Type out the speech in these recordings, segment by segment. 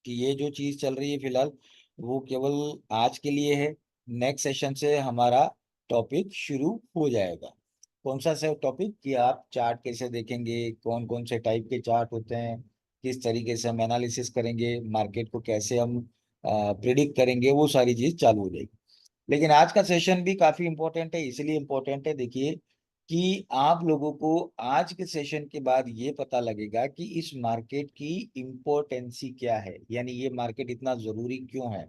कि ये जो चीज चल रही है फिलहाल वो केवल आज के लिए है। नेक्स्ट सेशन से हमारा टॉपिक शुरू हो जाएगा। कौन सा से टॉपिक कि आप चार्ट कैसे देखेंगे, कौन कौन से टाइप के चार्ट होते हैं, किस तरीके से हम एनालिसिस करेंगे, मार्केट को कैसे हम प्रिडिक्ट करेंगे, वो सारी चीज चालू हो जाएगी। लेकिन आज का सेशन भी काफी इंपॉर्टेंट है, इसलिए इंपॉर्टेंट है देखिए कि आप लोगों को आज के सेशन के बाद ये पता लगेगा कि इस मार्केट की इम्पोर्टेंसी क्या है, यानी ये मार्केट इतना जरूरी क्यों है।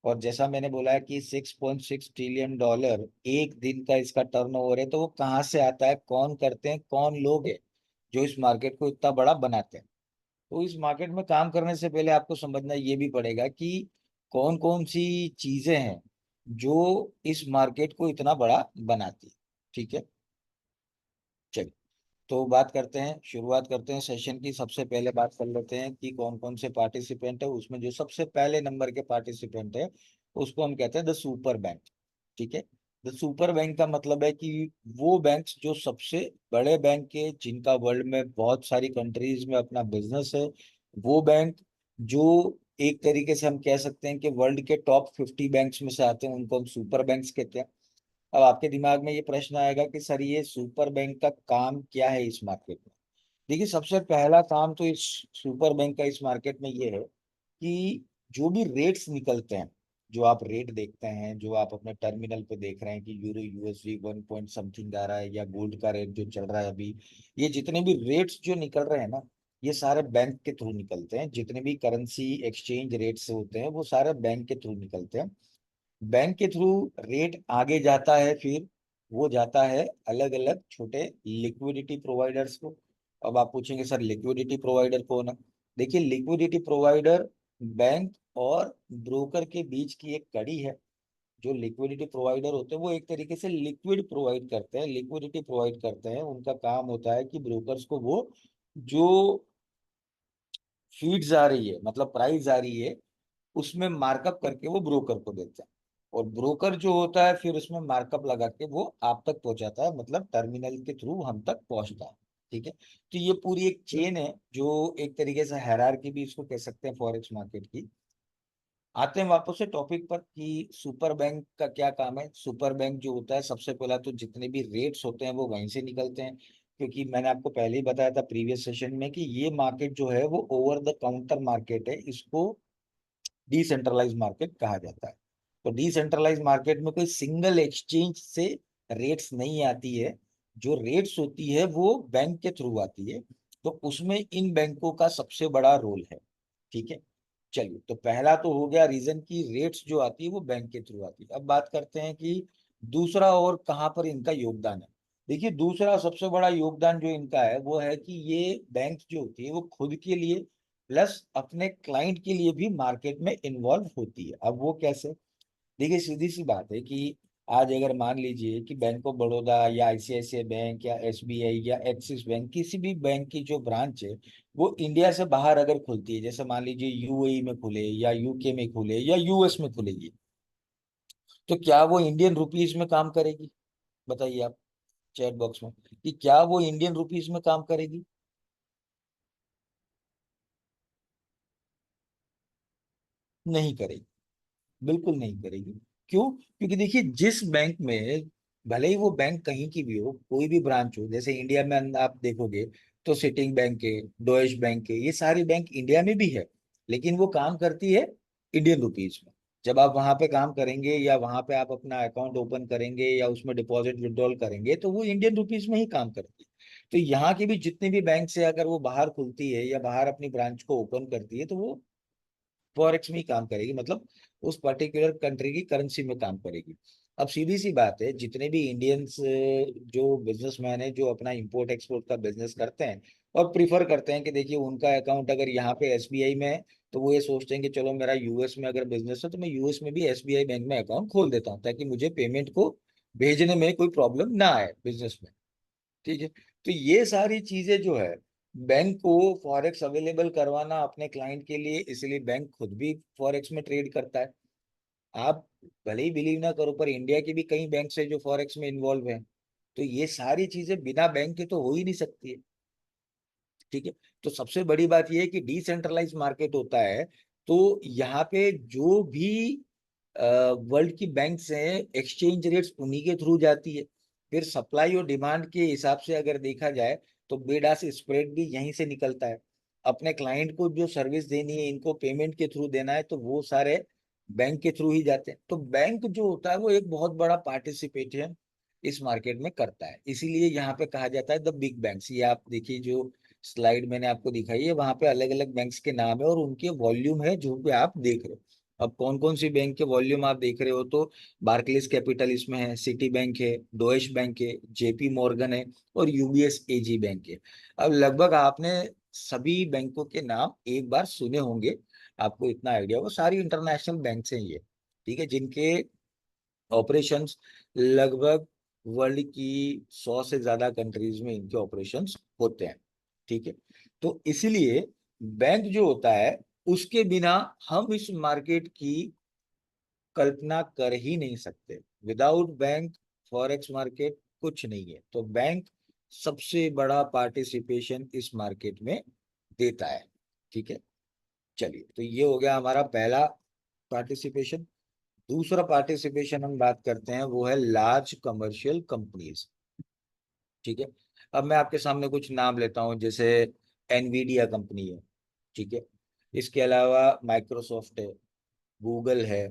और जैसा मैंने बोला है कि 6.6 ट्रिलियन डॉलर एक दिन का इसका टर्नओवर है, तो वो कहाँ से आता है, कौन करते हैं, कौन लोग हैं जो इस मार्केट को इतना बड़ा बनाते हैं। तो इस मार्केट में काम करने से पहले आपको समझना ये भी पड़ेगा कि कौन कौन सी चीजें हैं जो इस मार्केट को इतना बड़ा बनाती है। ठीक है, चलिए। तो बात करते हैं, शुरुआत करते हैं सेशन की। सबसे पहले बात कर लेते हैं कि कौन कौन से पार्टिसिपेंट है। उसमें जो सबसे पहले नंबर के पार्टिसिपेंट है उसको हम कहते हैं द सुपर बैंक। ठीक है, द सुपर बैंक का मतलब है कि वो बैंक्स जो सबसे बड़े बैंक है, जिनका वर्ल्ड में बहुत सारी कंट्रीज में अपना बिजनेस है, वो बैंक जो एक तरीके से हम कह सकते हैं कि वर्ल्ड के टॉप 50 बैंक्स में से आते हैं, उनको हम सुपर बैंक्स कहते हैं। अब आपके दिमाग में ये प्रश्न आएगा कि सर ये सुपर बैंक का काम क्या है इस मार्केट में। देखिए, सबसे पहला काम तो इस सुपर बैंक का इस मार्केट में ये है कि जो भी रेट्स निकलते हैं, जो आप रेट देखते हैं, जो आप अपने टर्मिनल पे देख रहे हैं कि यूरो यूएसडी 1 पॉइंट समथिंग आ रहा है, या गोल्ड का रेट जो चल रहा है अभी, ये जितने भी रेट्स जो निकल रहे हैं ना, ये सारे बैंक के थ्रू निकलते हैं। जितने भी करेंसी एक्सचेंज रेट्स होते हैं वो सारे बैंक के थ्रू निकलते हैं। बैंक के थ्रू रेट आगे जाता है, फिर वो जाता है अलग अलग छोटे लिक्विडिटी प्रोवाइडर्स को। अब आप पूछेंगे सर लिक्विडिटी प्रोवाइडर कौन है। देखिए, लिक्विडिटी प्रोवाइडर बैंक और ब्रोकर के बीच की एक कड़ी है। जो लिक्विडिटी प्रोवाइडर होते हैं वो एक तरीके से लिक्विड प्रोवाइड करते हैं, लिक्विडिटी प्रोवाइड करते हैं। उनका काम होता है कि ब्रोकर्स को वो जो फीड्स आ रही है, मतलब प्राइस आ रही है, उसमें मार्कअप करके वो ब्रोकर को देते हैं। और ब्रोकर जो होता है फिर उसमें मार्कअप लगा के वो आप तक पहुंचाता है, मतलब टर्मिनल के थ्रू हम तक पहुंचता है। ठीक है, तो ये पूरी एक चेन है, जो एक तरीके से हायरार्की भी इसको कह सकते हैं फॉरेक्स मार्केट की। आते हैं वापस से टॉपिक पर कि सुपर बैंक का क्या काम है। सुपर बैंक जो होता है, सबसे पहला तो जितने भी रेट्स होते हैं वो वहीं से निकलते हैं। क्योंकि मैंने आपको पहले ही बताया था प्रीवियस सेशन में कि ये मार्केट जो है वो ओवर द काउंटर मार्केट है, इसको डिसेंट्रलाइज मार्केट कहा जाता है। तो डिसेंट्रलाइज मार्केट में कोई सिंगल एक्सचेंज से रेट्स नहीं आती है। जो रेट्स होती है वो बैंक के थ्रू आती है। तो उसमें इन बैंकों का सबसे बड़ा रोल है। ठीक है, चलिए। तो पहला तो हो गया रीजन की रेट्स जो आती है वो बैंक के थ्रू आती है। अब बात करते हैं कि दूसरा और कहाँ पर इनका योगदान है। देखिए, दूसरा सबसे बड़ा योगदान जो इनका है वो है कि ये बैंक जो होती है वो खुद के लिए प्लस अपने क्लाइंट के लिए भी मार्केट में इन्वॉल्व होती है। अब वो कैसे? देखिए, सीधी सी बात है कि आज अगर मान लीजिए कि बैंक ऑफ बड़ौदा या आईसीआईसीआई बैंक या एसबीआई या एक्सिस बैंक, किसी भी बैंक की जो ब्रांच है वो इंडिया से बाहर अगर खुलती है, जैसे मान लीजिए यूएई में खुले या यूके में खुले या यूएस में खुलेगी, तो क्या वो इंडियन रुपीज में काम करेगी? बताइए आप चैट बॉक्स में कि क्या वो इंडियन रुपीज में काम करेगी? नहीं करेगी, बिल्कुल नहीं करेगी। क्यों? क्योंकि देखिए, जिस बैंक में, भले ही वो बैंक कहीं की भी हो, कोई भी ब्रांच हो, जैसे इंडिया में आप देखोगे तो सिटिंग बैंक है, डॉइश बैंक है, ये सारी बैंक इंडिया में भी है, लेकिन वो काम करती है इंडियन रुपीज में। जब आप वहां पे काम करेंगे या वहां पे आप अपना अकाउंट ओपन करेंगे या उसमें डिपॉजिट विड्रॉल करेंगे तो वो इंडियन रुपीज में ही काम करती है। तो यहाँ की भी जितनी भी बैंक से अगर वो बाहर खुलती है या बाहर अपनी ब्रांच को ओपन करती है तो वो फॉरेक्स में ही काम करेगी, मतलब उस पर्टिकुलर कंट्री की करेंसी में काम करेगी। अब सीधी सी बात है, जितने भी इंडियंस जो बिजनेसमैन है जो अपना इंपोर्ट एक्सपोर्ट का बिजनेस करते हैं और प्रिफर करते हैं कि देखिए उनका अकाउंट अगर यहाँ पे एसबीआई में है, तो वो ये सोचते हैं कि चलो मेरा यूएस में अगर बिजनेस है तो मैं यूएस में भी एसबीआई बैंक में अकाउंट खोल देता हूँ ताकि मुझे पेमेंट को भेजने में कोई प्रॉब्लम ना आए बिजनेस में। ठीक है, तो ये सारी चीजें जो है, बैंक को फॉरेक्स अवेलेबल करवाना अपने क्लाइंट के लिए, इसलिए बैंक खुद भी फॉरेक्स में ट्रेड करता है। आप भले ही बिलीव ना करो पर इंडिया के भी कई बैंक है जो फॉरेक्स में इन्वॉल्व है। तो ये सारी चीजें बिना बैंक के तो हो ही नहीं सकती है। ठीक है, तो सबसे बड़ी बात यह है कि डिसेंट्रलाइज मार्केट होता है तो यहाँ पे जो भी वर्ल्ड की बैंक्स हैं, एक्सचेंज रेट्स उन्हीं के थ्रू जाती है। फिर सप्लाई और डिमांड के हिसाब से अगर देखा जाए तो बिड आस्क स्प्रेड भी यहीं से निकलता है। अपने क्लाइंट को जो सर्विस देनी है, इनको पेमेंट के थ्रू देना है, तो वो सारे बैंक के थ्रू ही जाते हैं। तो बैंक जो होता है वो एक बहुत बड़ा पार्टिसिपेशन इस मार्केट में करता है। इसीलिए यहाँ पे कहा जाता है द बिग बैंक्स। ये आप देखिए, जो स्लाइड मैंने आपको दिखाई है वहां पे अलग अलग बैंक्स के नाम है और उनके वॉल्यूम है जो भी आप देख रहे हो। अब कौन कौन सी बैंक के वॉल्यूम आप देख रहे हो, तो बार्कलेस कैपिटल इसमें है, सिटी बैंक है, डोइश बैंक है, जेपी मॉर्गन है और यूबीएस एजी बैंक है। अब लगभग आपने सभी बैंकों के नाम एक बार सुने होंगे, आपको इतना आइडिया होगा। सारी इंटरनेशनल बैंक हैं ये, ठीक है, जिनके ऑपरेशंस लगभग वर्ल्ड की 100 से ज्यादा कंट्रीज में इनके ऑपरेशंस होते हैं, ठीक है। तो इसलिए बैंक जो होता है उसके बिना हम इस मार्केट की कल्पना कर ही नहीं सकते। विदाउट बैंक फॉरेक्स मार्केट कुछ नहीं है। तो बैंक सबसे बड़ा पार्टिसिपेशन इस मार्केट में देता है, ठीक है। चलिए, तो ये हो गया हमारा पहला पार्टिसिपेशन। दूसरा पार्टिसिपेशन हम बात करते हैं, वो है लार्ज कमर्शियल कंपनीज, ठीक है। अब मैं आपके सामने कुछ नाम लेता हूं, जैसे एनवीडिया कंपनी है, ठीक है। इसके अलावा माइक्रोसॉफ्ट है, गूगल है,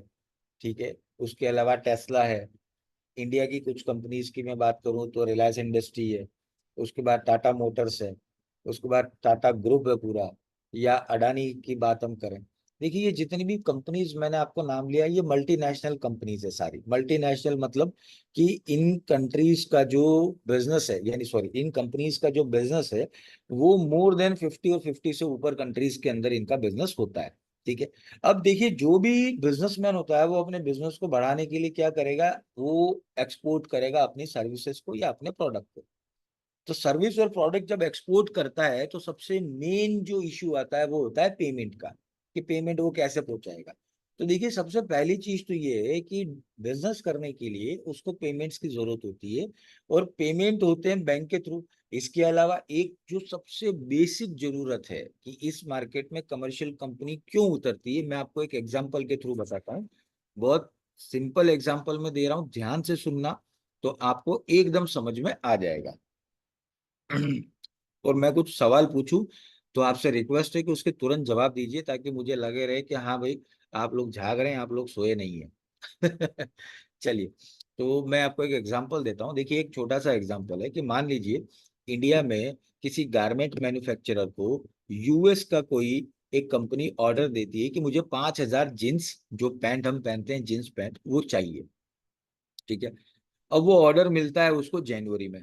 ठीक है। उसके अलावा टेस्ला है। इंडिया की कुछ कंपनीज की मैं बात करूं तो रिलायंस इंडस्ट्री है। उसके बाद टाटा मोटर्स है। उसके बाद टाटा ग्रुप है पूरा, या अडानी की बात हम करें। देखिए, ये जितनी भी कंपनीज मैंने आपको नाम लिया, ये मल्टीनेशनल कंपनीज है सारी। मल्टीनेशनल मतलब कि इन कंट्रीज का जो बिजनेस है, यानी सॉरी, इन कंपनीज का जो बिजनेस है वो मोर देन 50 और 50 से ऊपर कंट्रीज के अंदर इनका बिजनेस होता है, ठीक है। अब देखिए, जो भी बिजनेसमैन होता है वो अपने बिजनेस को बढ़ाने के लिए क्या करेगा, वो एक्सपोर्ट करेगा अपनी सर्विसेज को या अपने प्रोडक्ट को। तो सर्विस और प्रोडक्ट जब एक्सपोर्ट करता है तो सबसे मेन जो इश्यू आता है वो होता है पेमेंट का, कि पेमेंट वो कैसे पहुंचाएगा। तो देखिए, सबसे पहली चीज तो ये है कि बिजनेस करने के लिए उसको पेमेंट्स की जरूरत होती है, और पेमेंट होते हैं बैंक के थ्रू। इसके अलावा एक जो सबसे बेसिक जरूरत है कि इस मार्केट में कमर्शियल कंपनी क्यों उतरती है, मैं आपको एक एग्जांपल के थ्रू बताता हूँ। बहुत सिंपल एग्जांपल में दे रहा हूँ, ध्यान से सुनना, तो आपको एकदम समझ में आ जाएगा। और मैं कुछ सवाल पूछूं तो आपसे रिक्वेस्ट है कि उसके तुरंत जवाब दीजिए, ताकि मुझे लगे रहे कि हाँ भाई, आप लोग जाग रहे हैं, आप लोग सोए नहीं हैं। चलिए, तो मैं आपको एक एग्जांपल देता हूँ। देखिए, एक छोटा सा एग्जांपल है कि मान लीजिए इंडिया में किसी गारमेंट मैन्युफैक्चरर को यूएस का कोई एक कंपनी ऑर्डर देती है कि मुझे 5,000 जींस, जो पैंट हम पहनते हैं जींस पैंट, वो चाहिए, ठीक है। अब वो ऑर्डर मिलता है उसको जनवरी में,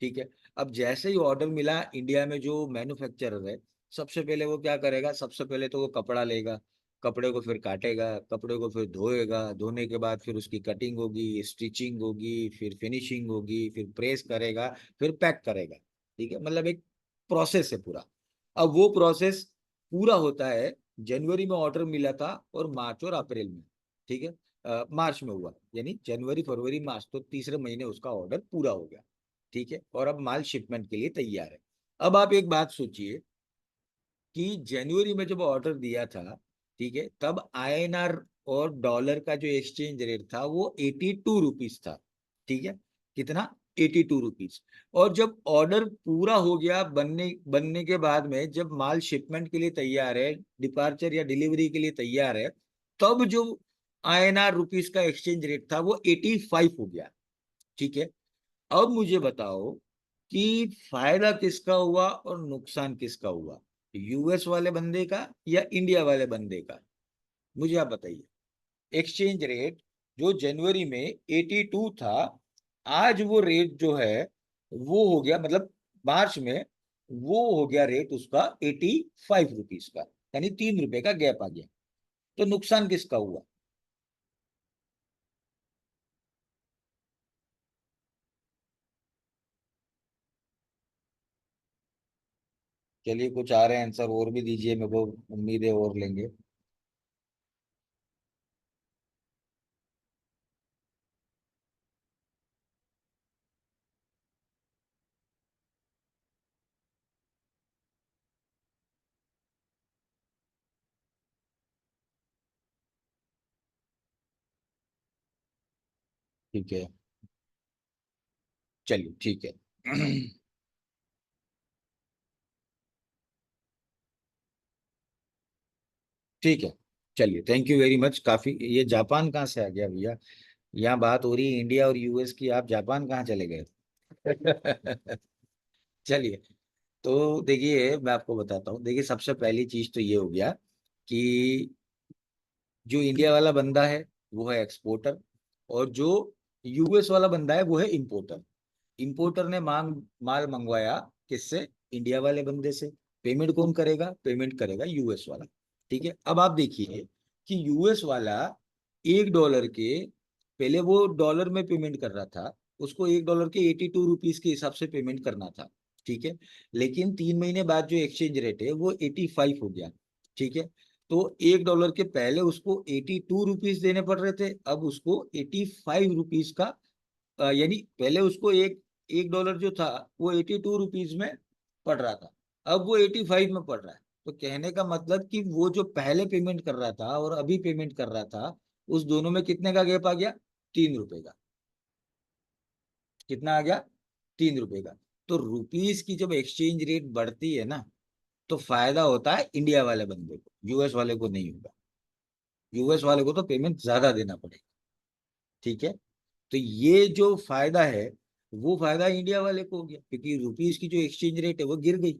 ठीक है। अब जैसे ही ऑर्डर मिला, इंडिया में जो मैन्युफैक्चरर है, सबसे पहले वो क्या करेगा, सबसे पहले तो वो कपड़ा लेगा, कपड़े को फिर काटेगा, कपड़े को फिर धोएगा, धोने के बाद फिर उसकी कटिंग होगी, स्टिचिंग होगी, फिर फिनिशिंग होगी, फिर प्रेस करेगा, फिर पैक करेगा, ठीक है। मतलब एक प्रोसेस है पूरा। अब वो प्रोसेस पूरा होता है, जनवरी में ऑर्डर मिला था और मार्च और अप्रैल में, ठीक है, मार्च में हुआ, यानी जनवरी फरवरी मार्च, तो तीसरे महीने उसका ऑर्डर पूरा हो गया, ठीक है। और अब माल शिपमेंट के लिए तैयार है। अब आप एक बात सोचिए कि जनवरी में जब ऑर्डर दिया था, ठीक है, तब आईएनआर और डॉलर का जो एक्सचेंज रेट था वो 82 रुपीज था, ठीक है। कितना? 82 रुपीज। और जब ऑर्डर पूरा हो गया, बनने बनने के बाद में जब माल शिपमेंट के लिए तैयार है, डिपार्चर या डिलीवरी के लिए तैयार है, तब जो आईएनआर रुपीज का एक्सचेंज रेट था वो 85 हो गया, ठीक है। अब मुझे बताओ कि फायदा किसका हुआ और नुकसान किसका हुआ, यूएस वाले बंदे का या इंडिया वाले बंदे का? मुझे आप बताइए। एक्सचेंज रेट जो जनवरी में 82 था, आज वो रेट जो है वो हो गया, मतलब मार्च में वो हो गया रेट उसका 85 रुपीज का, यानी 3 रुपए का गैप आ गया। तो नुकसान किसका हुआ? चलिए, कुछ आ रहे हैं आंसर, और भी दीजिए, मेरे को उम्मीद है और लेंगे। ठीक है, चलिए ठीक है। ठीक है, चलिए, थैंक यू वेरी मच। काफी, ये जापान कहाँ से आ गया भैया? यहाँ बात हो रही है इंडिया और यूएस की, आप जापान कहाँ चले गए? चलिए, तो देखिए मैं आपको बताता हूँ। देखिए, सबसे पहली चीज तो ये हो गया कि जो इंडिया वाला बंदा है वो है एक्सपोर्टर, और जो यूएस वाला बंदा है वो है इंपोर्टर। इंपोर्टर ने माल मंगवाया किससे? इंडिया वाले बंदे से। पेमेंट कौन करेगा? पेमेंट करेगा यूएस वाला। ठीक है, अब आप देखिए कि यूएस वाला $1 के, पहले वो डॉलर में पेमेंट कर रहा था, उसको $1 के 82 रुपीज के हिसाब से पेमेंट करना था। ठीक है, लेकिन 3 महीने बाद जो एक्सचेंज रेट है वो 85 हो गया। ठीक है, तो $1 के पहले उसको 82 रुपीज देने पड़ रहे थे, अब उसको 85 रुपीज का, यानी पहले उसको एक $1 जो था वो 82 रुपीज में पड़ रहा था, अब वो 85 में पड़ रहा है। तो कहने का मतलब कि वो जो पहले पेमेंट कर रहा था और अभी पेमेंट कर रहा था, उस दोनों में कितने का गैप आ गया? 3 रुपए का। कितना आ गया? 3 रुपए का। तो रुपीस की जब एक्सचेंज रेट बढ़ती है ना, तो फायदा होता है इंडिया वाले बंदे को, यूएस वाले को नहीं होगा। यूएस वाले को तो पेमेंट ज्यादा देना पड़ेगा। ठीक है, तो ये जो फायदा है वो फायदा इंडिया वाले को हो गया, क्योंकि रुपीस की जो एक्सचेंज रेट है वो गिर गई।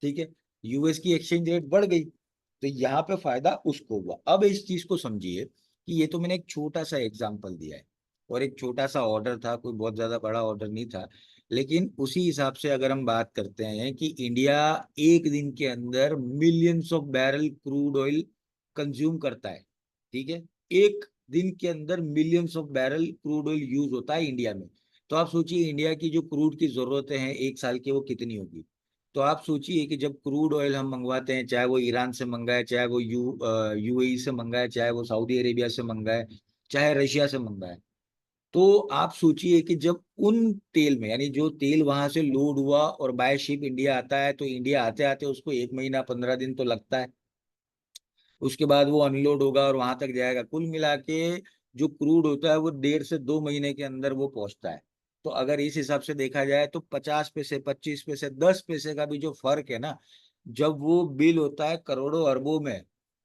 ठीक है, यूएस की एक्सचेंज रेट बढ़ गई, तो यहाँ पे फायदा उसको हुआ। अब इस चीज को समझिए कि ये तो मैंने एक छोटा सा एग्जांपल दिया है, और एक छोटा सा ऑर्डर था, कोई बहुत ज्यादा बड़ा ऑर्डर नहीं था। लेकिन उसी हिसाब से अगर हम बात करते हैं कि इंडिया एक दिन के अंदर millions of barrel crude oil consume करता है। ठीक है, एक दिन के अंदर millions of barrel crude oil use होता है इंडिया में। तो आप सोचिए इंडिया की जो क्रूड की जरूरतें हैं एक साल की, वो कितनी होगी? तो आप सोचिए कि जब क्रूड ऑयल हम मंगवाते हैं, चाहे वो ईरान से मंगाए, चाहे वो यूएई से मंगाए, चाहे वो सऊदी अरेबिया से मंगाए, चाहे रशिया से मंगाए, तो आप सोचिए कि जब उन तेल में, यानी जो तेल वहां से लोड हुआ और बाय शिप इंडिया आता है, तो इंडिया आते आते उसको 1 महीना 15 दिन तो लगता है। उसके बाद वो अनलोड होगा और वहां तक जाएगा। कुल मिला के जो क्रूड होता है वो 1.5 से 2 महीने के अंदर वो पहुंचता है। तो अगर इस हिसाब से देखा जाए तो 50 पैसे, 25 पैसे, 10 पैसे का भी जो फर्क है ना, जब वो बिल होता है करोड़ों अरबों में,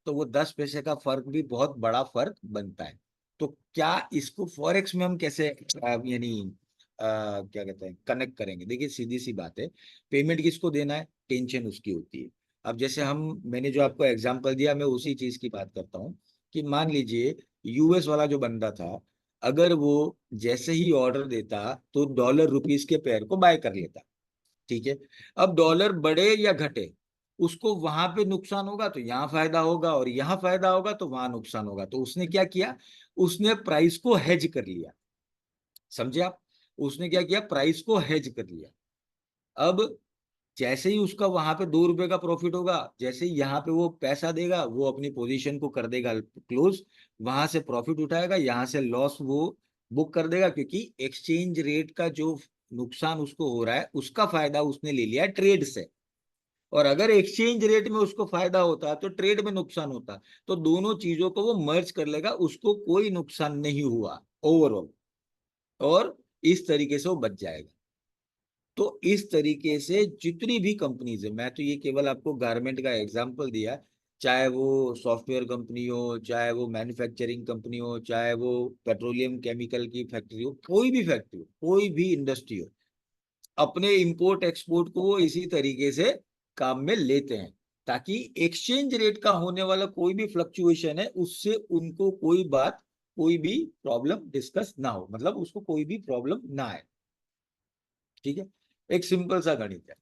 तो वो 10 पैसे का फर्क भी बहुत बड़ा फर्क बनता है। तो क्या इसको फॉरेक्स में हम कैसे यानी क्या कहते हैं, कनेक्ट करेंगे? देखिए, सीधी सी बात है, पेमेंट किसको देना है, टेंशन उसकी होती है। अब जैसे हम, मैंने जो आपको एग्जांपल दिया, मैं उसी चीज की बात करता हूँ कि मान लीजिए यूएस वाला जो बंदा था, अगर वो जैसे ही ऑर्डर देता तो डॉलर रुपीस के पेयर को बाय कर लेता। ठीक है, अब डॉलर बढ़े या घटे, उसको वहां पे नुकसान होगा तो यहाँ फायदा होगा, और यहाँ फायदा होगा तो वहां नुकसान होगा। तो उसने क्या किया? उसने प्राइस को हेज कर लिया। समझे आप? उसने क्या किया? प्राइस को हेज कर लिया। अब जैसे ही उसका वहां पे 2 रुपए का प्रॉफिट होगा, जैसे ही यहाँ पे वो पैसा देगा, वो अपनी पोजीशन को कर देगा क्लोज, वहां से प्रॉफिट उठाएगा, यहाँ से लॉस वो बुक कर देगा, क्योंकि एक्सचेंज रेट का जो नुकसान उसको हो रहा है उसका फायदा उसने ले लिया ट्रेड से। और अगर एक्सचेंज रेट में उसको फायदा होता तो ट्रेड में नुकसान होता। तो दोनों चीजों को वो मर्ज कर लेगा, उसको कोई नुकसान नहीं हुआ ओवरऑल, और इस तरीके से वो बच जाएगा। तो इस तरीके से जितनी भी कंपनीज है, मैं तो ये केवल आपको गारमेंट का एग्जांपल दिया, चाहे वो सॉफ्टवेयर कंपनी हो, चाहे वो मैन्युफैक्चरिंग कंपनी हो, चाहे वो पेट्रोलियम केमिकल की फैक्ट्री हो, कोई भी फैक्ट्री हो, कोई भी इंडस्ट्री हो, अपने इंपोर्ट एक्सपोर्ट को वो इसी तरीके से काम में लेते हैं, ताकि एक्सचेंज रेट का होने वाला कोई भी फ्लक्चुएशन है उससे उनको कोई बात, कोई भी प्रॉब्लम डिस्कस ना हो, मतलब उसको कोई भी प्रॉब्लम ना आए। ठीक है, एक सिंपल सा गणित है।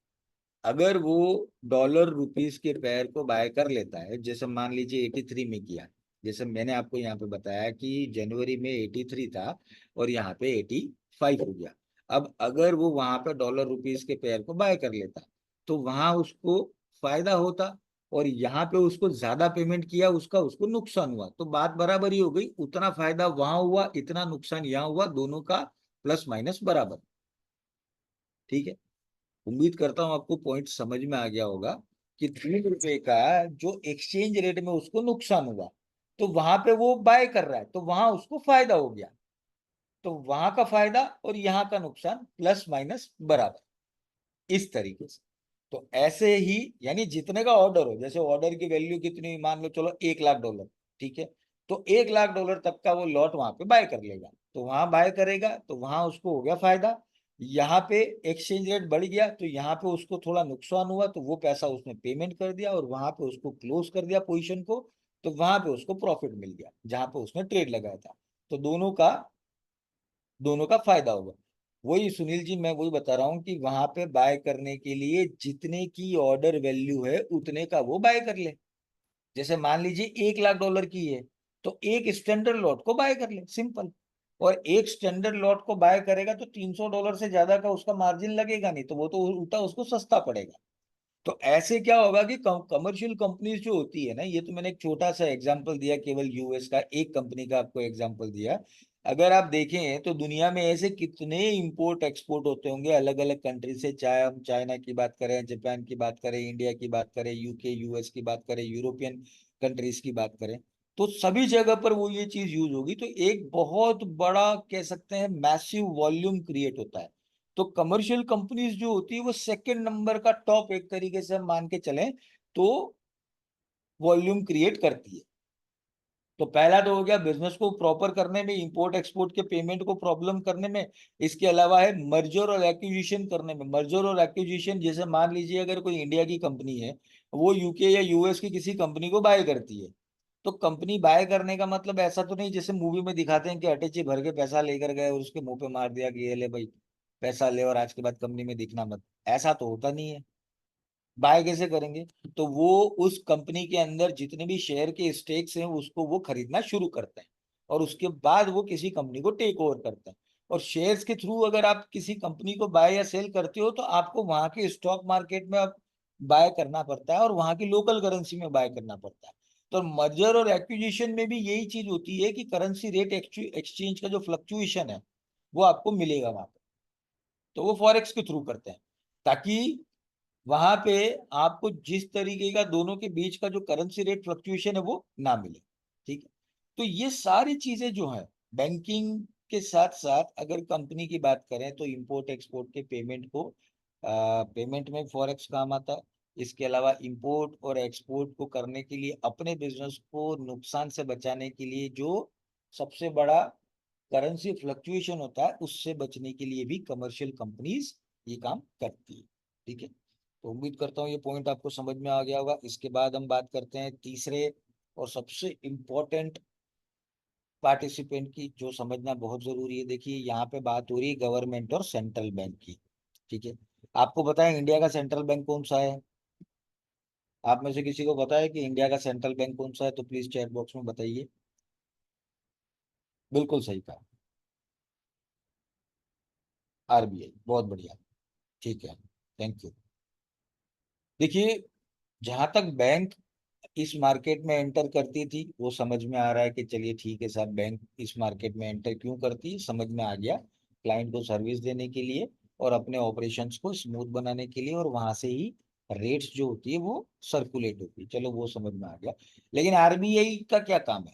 अगर वो डॉलर रुपीस के पेयर को बाय कर लेता है, जैसे मान लीजिए 83 में किया, जैसे मैंने आपको यहाँ पे बताया कि जनवरी में 83 था और यहाँ पे 85 हो गया। अब अगर वो वहां पे डॉलर रुपीस के पेयर को बाय कर लेता, तो वहां उसको फायदा होता, और यहाँ पे उसको ज्यादा पेमेंट किया, उसका उसको नुकसान हुआ, तो बात बराबर ही हो गई। उतना फायदा वहां हुआ, इतना नुकसान यहाँ हुआ, दोनों का प्लस माइनस बराबर। ठीक है, उम्मीद करता हूं आपको पॉइंट समझ में आ गया होगा कि 3 रुपए का जो एक्सचेंज रेट में उसको नुकसान हुआ, तो वहां पे वो बाय कर रहा है, तो वहां उसको फायदा हो गया। तो वहां का फायदा और यहाँ का नुकसान प्लस माइनस बराबर, इस तरीके से। तो ऐसे ही यानी जितने का ऑर्डर हो, जैसे ऑर्डर की वैल्यू कितनी, मान लो चलो $1 लाख, ठीक है, तो $1 लाख तक का वो लॉट वहां पे बाय कर लेगा, तो वहां बाय करेगा तो वहां उसको हो गया फायदा। यहाँ पे एक्सचेंज रेट बढ़ गया तो यहाँ पे उसको थोड़ा नुकसान हुआ, तो वो पैसा उसने पेमेंट कर दिया और वहां पे उसको क्लोज कर दिया पोजीशन को, तो वहां पे उसको प्रॉफिट मिल गया जहां पे उसने ट्रेड लगाया था। तो दोनों का फायदा होगा। वही सुनील जी, मैं वही बता रहा हूँ कि वहां पे बाय करने के लिए जितने की ऑर्डर वैल्यू है उतने का वो बाय कर ले। जैसे मान लीजिए $1 लाख की है, तो एक स्टैंडर्ड लॉट को बाय कर ले, सिंपल। और एक स्टैंडर्ड लॉट को बाय करेगा तो $300 से ज्यादा का उसका मार्जिन लगेगा नहीं, तो वो तो उल्टा उसको सस्ता पड़ेगा। तो ऐसे क्या होगा कि कमर्शियल कंपनीज जो होती है ना, ये तो मैंने एक छोटा सा एग्जांपल दिया, केवल यूएस का एक कंपनी का आपको एग्जांपल दिया। अगर आप देखें तो दुनिया में ऐसे कितने इंपोर्ट एक्सपोर्ट होते होंगे अलग अलग कंट्री से, चाहे हम चाइना की बात करें, जापान की बात करें, इंडिया की बात करें, यूके यूएस की बात करें, यूरोपियन कंट्रीज की बात करें, तो सभी जगह पर वो ये चीज यूज होगी, तो एक बहुत बड़ा कह सकते हैं मैसिव वॉल्यूम क्रिएट होता है। तो कमर्शियल कंपनीज जो होती है वो सेकंड नंबर का टॉप, एक तरीके से हम मान के चलें तो वॉल्यूम क्रिएट करती है। तो पहला तो हो गया बिजनेस को प्रॉपर करने में, इंपोर्ट एक्सपोर्ट के पेमेंट को प्रॉब्लम करने में। इसके अलावा है मर्जर और एक्विजिशन करने में। मर्जर और एक्विजिशन, जैसे मान लीजिए अगर कोई इंडिया की कंपनी है, वो यूके या यूएस की किसी कंपनी को बाय करती है, तो कंपनी बाय करने का मतलब ऐसा तो नहीं जैसे मूवी में दिखाते हैं कि अटैची भर के पैसा लेकर गए और उसके मुंह पे मार दिया कि ये ले भाई पैसा ले और आज के बाद कंपनी में दिखना मत। ऐसा तो होता नहीं है। बाय कैसे करेंगे? तो वो उस कंपनी के अंदर जितने भी शेयर के स्टेक्स हैं उसको वो खरीदना शुरू करते हैं, और उसके बाद वो किसी कंपनी को टेक ओवर करते हैं। और शेयर्स के थ्रू अगर आप किसी कंपनी को बाय या सेल करते हो तो आपको वहां के स्टॉक मार्केट में अब बाय करना पड़ता है और वहां की लोकल करेंसी में बाय करना पड़ता है। तो मर्जर और एक्विजिशन में भी यही चीज होती है कि करेंसी रेट एक्सचेंज का जो फ्लक्चुएशन है वो आपको मिलेगा वहां पे। तो वो फॉरेक्स के थ्रू करते हैं, ताकि वहां पे आपको जिस तरीके का दोनों के बीच का जो करेंसी रेट फ्लक्चुएशन है वो ना मिले। ठीक है। तो ये सारी चीजें जो है बैंकिंग के साथ साथ, अगर कंपनी की बात करें तो इंपोर्ट एक्सपोर्ट के पेमेंट को पेमेंट में फॉरेक्स काम आता है। इसके अलावा इंपोर्ट और एक्सपोर्ट को करने के लिए अपने बिजनेस को नुकसान से बचाने के लिए जो सबसे बड़ा करेंसी फ्लक्चुएशन होता है उससे बचने के लिए भी कमर्शियल कंपनीज ये काम करती है। ठीक है। तो उम्मीद करता हूँ ये पॉइंट आपको समझ में आ गया होगा। इसके बाद हम बात करते हैं तीसरे और सबसे इम्पोर्टेंट पार्टिसिपेंट की, जो समझना बहुत जरूरी है। देखिए यहाँ पे बात हो रही है गवर्नमेंट और सेंट्रल बैंक की। ठीक है। आपको पता है इंडिया का सेंट्रल बैंक कौन सा है? आप में से किसी को पता है कि इंडिया का सेंट्रल बैंक कौन सा है? तो प्लीज चैट बॉक्स में बताइए। बिल्कुल सही कहा, आरबीआई। बहुत बढ़िया। ठीक है, थैंक यू। देखिए, जहां तक बैंक इस मार्केट में एंटर करती थी वो समझ में आ रहा है कि चलिए ठीक है साहब, बैंक इस मार्केट में एंटर क्यों करती है समझ में आ गया। क्लाइंट को सर्विस देने के लिए और अपने ऑपरेशंस को स्मूथ बनाने के लिए, और वहां से ही रेट्स जो होती है वो सर्कुलेट होती है, चलो वो समझ में आ गया। लेकिन आरबीआई का क्या काम है?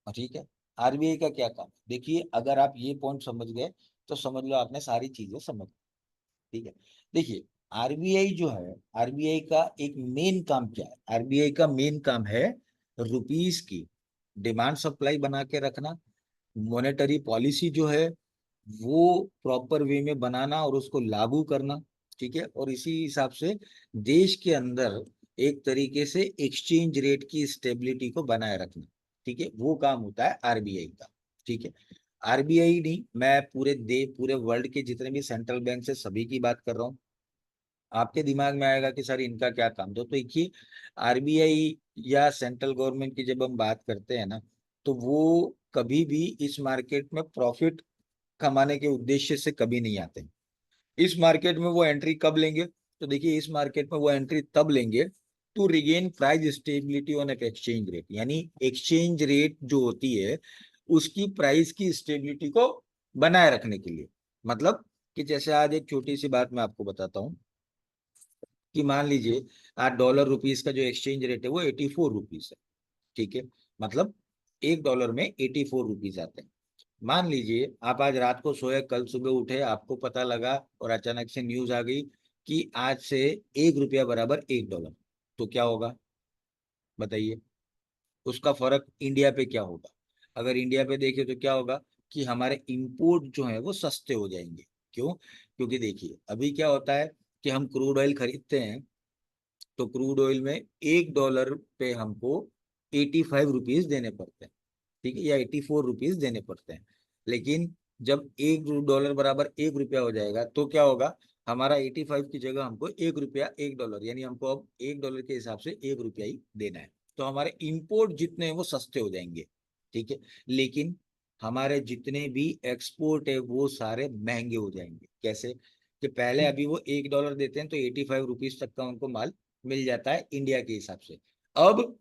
ठीक है, आरबीआई का क्या काम है? देखिए अगर आप ये पॉइंट समझ गए तो समझ लो आपने सारी चीजें समझ। ठीक है। देखिए आरबीआई जो है, आरबीआई का एक मेन काम क्या है? आरबीआई का मेन काम है रुपीस की डिमांड सप्लाई बना के रखना, मॉनेटरी पॉलिसी जो है वो प्रॉपर वे में बनाना और उसको लागू करना। ठीक है। और इसी हिसाब से देश के अंदर एक तरीके से एक्सचेंज रेट की स्टेबिलिटी को बनाए रखना। ठीक है, वो काम होता है आरबीआई का। ठीक है। आरबीआई नहीं, मैं पूरे वर्ल्ड के जितने भी सेंट्रल बैंक से सभी की बात कर रहा हूँ। आपके दिमाग में आएगा कि सर इनका क्या काम, तो देखिए आरबीआई या सेंट्रल गवर्नमेंट की जब हम बात करते हैं ना, तो वो कभी भी इस मार्केट में प्रॉफिट कमाने के उद्देश्य से कभी नहीं आते। इस मार्केट में वो एंट्री कब लेंगे? तो देखिए इस मार्केट में वो एंट्री तब लेंगे to regain price stability on exchange rate, यानी एक्सचेंज रेट जो होती है उसकी प्राइस की स्टेबिलिटी को बनाए रखने के लिए। मतलब कि जैसे आज एक छोटी सी बात मैं आपको बताता हूँ कि मान लीजिए आज डॉलर रुपीस का जो एक्सचेंज रेट है वो 84 रुपीस है। ठीक है। मतलब $1 में 84 रुपीस आते हैं। मान लीजिए आप आज रात को सोए, कल सुबह उठे, आपको पता लगा और अचानक से न्यूज आ गई कि आज से 1 रुपया बराबर 1 डॉलर, तो क्या होगा बताइए? उसका फर्क इंडिया पे क्या होगा? अगर इंडिया पे देखें तो क्या होगा कि हमारे इंपोर्ट जो है वो सस्ते हो जाएंगे। क्यों? क्योंकि देखिए अभी क्या होता है कि हम क्रूड ऑयल खरीदते हैं, तो क्रूड ऑयल में 1 डॉलर पे हमको 85 रुपीज देने पड़ते हैं, ठीक है, या 84 रुपीज देने पड़ते हैं। लेकिन जब 1 डॉलर बराबर 1 रुपया हो जाएगा तो क्या होगा, हमारा 85 की जगह हमको 1 रुपया 1 डॉलर, यानी हमको अब 1 डॉलर के हिसाब से 1 रुपया ही देना है। तो हमारे इंपोर्ट जितने हैं वो सस्ते हो जाएंगे, ठीक है। लेकिन हमारे जितने भी एक्सपोर्ट है वो सारे महंगे हो जाएंगे। कैसे? कि पहले अभी वो 1 डॉलर देते हैं तो 85 रुपीज तक का उनको माल मिल जाता है इंडिया के हिसाब से। अब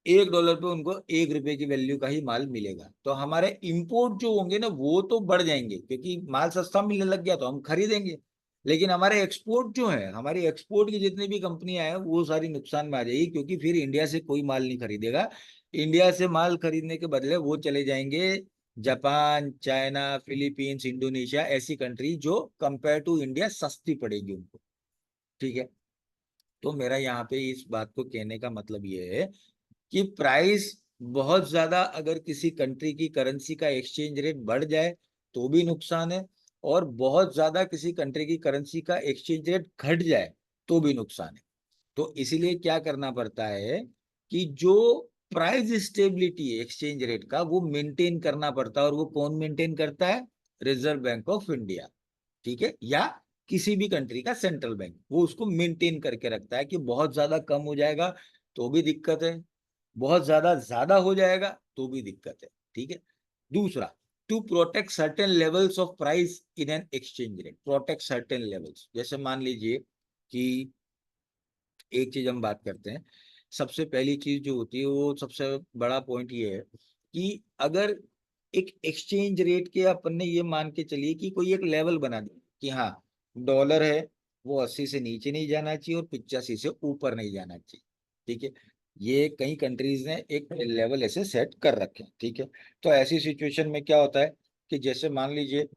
1 डॉलर पे उनको 1 रुपए की वैल्यू का ही माल मिलेगा, तो हमारे इंपोर्ट जो होंगे ना वो तो बढ़ जाएंगे क्योंकि माल सस्ता मिलने लग गया तो हम खरीदेंगे। लेकिन हमारे एक्सपोर्ट जो है, हमारी एक्सपोर्ट की जितनी भी कंपनियां हैं वो सारी नुकसान में आ जाएगी, क्योंकि फिर इंडिया से कोई माल नहीं खरीदेगा। इंडिया से माल खरीदने के बदले वो चले जाएंगे जापान, चाइना, फिलीपींस, इंडोनेशिया, ऐसी कंट्री जो कंपेयर टू इंडिया सस्ती पड़ेगी उनको, ठीक है। तो मेरा यहाँ पे इस बात को कहने का मतलब ये है कि प्राइस बहुत ज्यादा अगर किसी कंट्री की करेंसी का एक्सचेंज रेट बढ़ जाए तो भी नुकसान है, और बहुत ज्यादा किसी कंट्री की करेंसी का एक्सचेंज रेट घट जाए तो भी नुकसान है। तो इसीलिए क्या करना पड़ता है कि जो प्राइस स्टेबिलिटी है एक्सचेंज रेट का वो मेंटेन करना पड़ता है, और वो कौन मेंटेन करता है? रिजर्व बैंक ऑफ इंडिया, ठीक है, या किसी भी कंट्री का सेंट्रल बैंक, वो उसको मेंटेन करके रखता है कि बहुत ज्यादा कम हो जाएगा तो भी दिक्कत है, बहुत ज्यादा ज्यादा हो जाएगा तो भी दिक्कत है, ठीक है। दूसरा, to protect certain levels of price in an exchange rate, protect certain levels, जैसे मान लीजिए कि एक चीज हम बात करते हैं। सबसे पहली चीज जो होती है वो सबसे बड़ा पॉइंट ये है कि अगर एक एक्सचेंज रेट के अपन ने ये मान के चलिए कि कोई एक लेवल बना दिया कि हाँ, डॉलर है वो 80 से नीचे नहीं जाना चाहिए और 85 से ऊपर नहीं जाना चाहिए, ठीक है। ये कई कंट्रीज ने एक लेवल ऐसे सेट कर रखे हैं, ठीक है। तो ऐसी सिचुएशन में क्या होता है कि जैसे मान लीजिए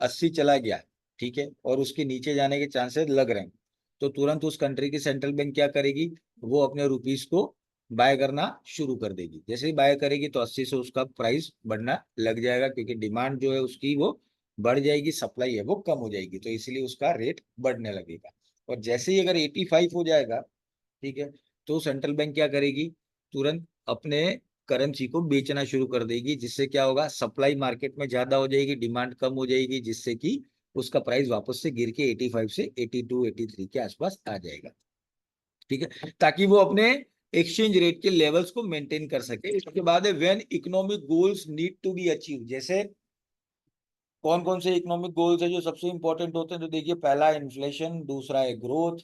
80 चला गया, ठीक है, और उसके नीचे जाने के चांसेस लग रहे हैं, तो तुरंत उस कंट्री की सेंट्रल बैंक क्या करेगी, वो अपने रुपीस को बाय करना शुरू कर देगी। जैसे ही बाय करेगी तो 80 से उसका प्राइस बढ़ना लग जाएगा, क्योंकि डिमांड जो है उसकी वो बढ़ जाएगी, सप्लाई है वो कम हो जाएगी, तो इसलिए उसका रेट बढ़ने लगेगा। और जैसे ही अगर 85 हो जाएगा, ठीक है, तो सेंट्रल बैंक क्या करेगी, तुरंत अपने करेंसी को बेचना शुरू कर देगी, जिससे क्या होगा, सप्लाई मार्केट में ज्यादा हो जाएगी, डिमांड कम हो जाएगी, जिससे कि उसका प्राइस वापस से गिर के 85 से 82 83 के आसपास आ जाएगा, ठीक है, ताकि वो अपने एक्सचेंज रेट के लेवल्स को मेंटेन कर सके। इसके बाद है when economic goals need to be achieve, जैसे कौन कौन से इकोनॉमिक गोल्स है जो सबसे इंपॉर्टेंट होते हैं, तो देखिए पहला है इन्फ्लेशन, दूसरा है ग्रोथ,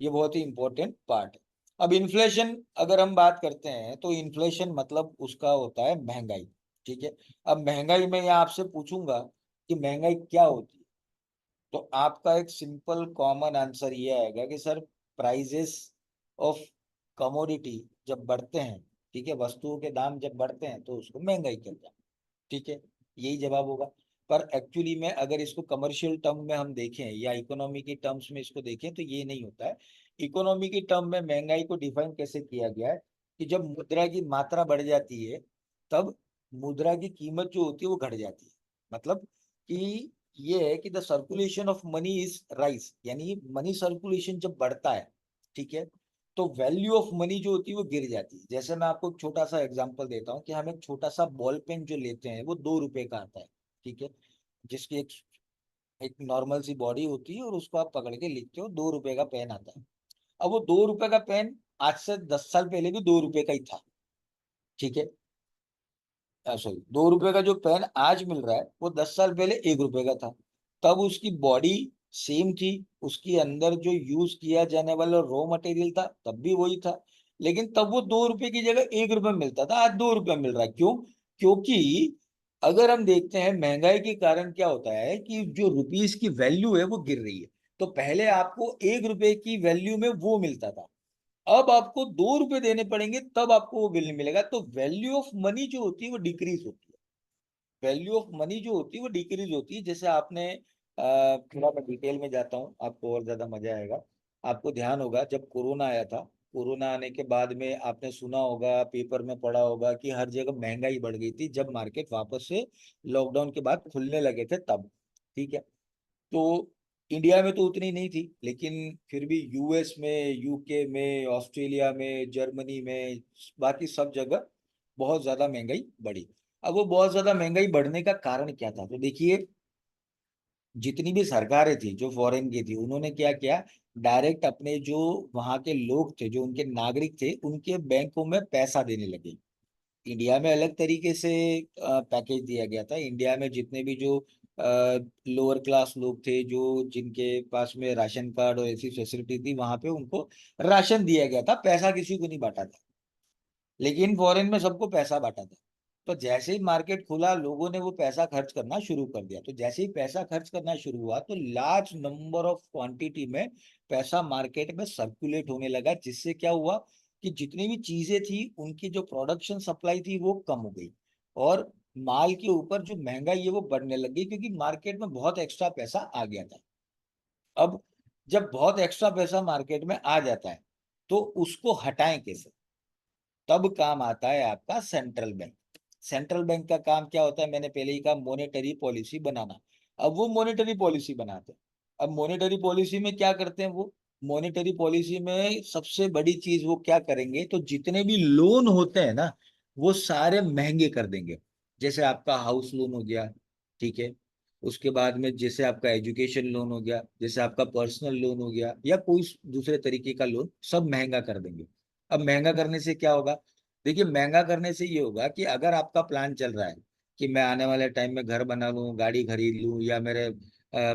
ये बहुत ही इंपॉर्टेंट पार्ट है। अब इन्फ्लेशन अगर हम बात करते हैं तो इन्फ्लेशन मतलब उसका होता है महंगाई, ठीक है। अब महंगाई में यहाँ आपसे पूछूंगा कि महंगाई क्या होती है, तो आपका एक सिंपल कॉमन आंसर ये आएगा कि सर, प्राइजेस ऑफ कमोडिटी जब बढ़ते हैं, ठीक है, वस्तुओं के दाम जब बढ़ते हैं तो उसको महंगाई कहते हैं, ठीक है, यही जवाब होगा। पर एक्चुअली में अगर इसको कमर्शियल टर्म में हम देखें या इकोनॉमी की टर्म्स में इसको देखें तो ये नहीं होता है। इकोनॉमी की टर्म में महंगाई को डिफाइन कैसे किया गया है कि जब मुद्रा की मात्रा बढ़ जाती है तब मुद्रा की कीमत जो होती है वो घट जाती है। मतलब कि ये है कि the circulation of money is rise, यानी मनी सर्कुलेशन जब बढ़ता है, ठीक है, तो वैल्यू ऑफ मनी जो होती है वो गिर जाती है। जैसे मैं आपको एक छोटा सा एग्जांपल देता हूँ कि हम एक छोटा सा बॉल पेन जो लेते हैं वो 2 रुपए का आता है, ठीक है, जिसकी एक नॉर्मल सी बॉडी होती है और उसको आप पकड़ के लिखते हो, 2 रुपए का पेन आता है। अब वो 2 रुपए का पेन आज से 10 साल पहले भी 2 रुपए का ही था, ठीक है। सॉरी, 2 रुपए का जो पेन आज मिल रहा है वो 10 साल पहले 1 रुपए का था। तब उसकी बॉडी सेम थी, उसके अंदर जो यूज किया जाने वाला रॉ मटेरियल था तब भी वही था, लेकिन तब वो 2 रुपए की जगह 1 रुपए मिलता था, आज 2 रुपए मिल रहा है। क्यों? क्योंकि अगर हम देखते हैं महंगाई के कारण क्या होता है कि जो रुपीस की वैल्यू है वो गिर रही है। तो पहले आपको 1 रुपए की वैल्यू में वो मिलता था, अब आपको 2 रुपए देने पड़ेंगे तब आपको वो बिल मिलेगा, तो वैल्यू ऑफ मनी जो होती है वो डिक्रीज होती है। वैल्यू ऑफ मनी जो होती है वो डिक्रीज होती है। जैसे आपने थोड़ा मैं डिटेल में जाता हूँ, आपको और ज्यादा मजा आएगा। आपको ध्यान होगा जब कोरोना आया था, कोरोना आने के बाद में आपने सुना होगा, पेपर में पढ़ा होगा कि हर जगह महंगाई बढ़ गई थी, जब मार्केट वापस से लॉकडाउन के बाद खुलने लगे थे तब। ठीक है। तो इंडिया में तो उतनी नहीं थी, लेकिन फिर भी यूएस में, यूके में, ऑस्ट्रेलिया में, जर्मनी में, बाकी सब जगह बहुत ज्यादा महंगाई बढ़ी। अब वो बहुत ज्यादा महंगाई बढ़ने का कारण क्या था? तो देखिए, जितनी भी सरकारें थी जो फॉरेन की थी, उन्होंने क्या किया, डायरेक्ट अपने जो वहां के लोग थे, जो उनके नागरिक थे, उनके बैंकों में पैसा देने लगे। इंडिया में अलग तरीके से पैकेज दिया गया था। इंडिया में जितने भी जो लोअर क्लास लोग थे, जो जिनके पास में राशन कार्ड और ऐसी फैसिलिटी थी, वहां पे उनको राशन दिया गया था, पैसा किसी को नहीं बांटा था। लेकिन फॉरेन में सबको पैसा बांटा था। तो जैसे ही मार्केट खुला, लोगों ने वो पैसा खर्च करना शुरू कर दिया। तो जैसे ही पैसा खर्च करना शुरू हुआ, तो लार्ज नंबर ऑफ क्वांटिटी में पैसा मार्केट में सर्कुलेट होने लगा, जिससे क्या हुआ कि जितनी भी चीजें थी, उनकी जो प्रोडक्शन सप्लाई थी वो कम हो गई, और माल के ऊपर जो महंगाई है वो बढ़ने लग गई, क्योंकि मार्केट में बहुत एक्स्ट्रा पैसा आ गया था। अब जब बहुत एक्स्ट्रा पैसा मार्केट में आ जाता है, तो उसको हटाएं कैसे? तब काम आता है आपका सेंट्रल बैंक। सेंट्रल बैंक का काम क्या होता है? मैंने पहले ही कहा, मॉनेटरी पॉलिसी बनाना। अब वो मॉनेटरी पॉलिसी बनाते हैं। अब मॉनेटरी पॉलिसी में क्या करते हैं वो? मॉनेटरी पॉलिसी में सबसे बड़ी चीज वो क्या करेंगे, तो जितने भी लोन होते हैं ना, वो सारे महंगे कर देंगे। जैसे आपका हाउस लोन हो गया, ठीक है, उसके बाद में जैसे आपका एजुकेशन लोन हो गया, जैसे आपका पर्सनल लोन हो गया, या कोई दूसरे तरीके का लोन, सब महंगा कर देंगे। अब महंगा करने से क्या होगा? देखिए, महंगा करने से ये होगा कि अगर आपका प्लान चल रहा है कि मैं आने वाले टाइम में घर बना लूं, गाड़ी खरीद लूं, या मेरे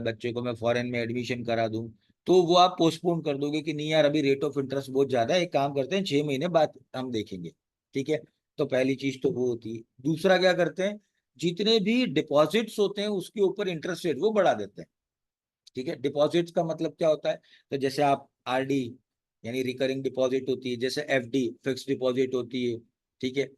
बच्चे को मैं फॉरेन में एडमिशन करा दूं, तो वो आप पोस्टपोन कर दोगे कि नहीं यार, अभी रेट ऑफ इंटरेस्ट बहुत ज्यादा है, एक काम करते हैं 6 महीने बाद हम देखेंगे। ठीक है। तो पहली चीज तो वो होती है। दूसरा क्या करते हैं, जितने भी डिपॉजिट्स होते हैं उसके ऊपर इंटरेस्ट रेट वो बढ़ा देते हैं। ठीक है। डिपॉजिट्स का मतलब क्या होता है? तो जैसे आप आरडी, यानी रिकरिंग डिपॉजिट होती है, जैसे एफडी, फिक्स डिपॉजिट होती है, ठीक है,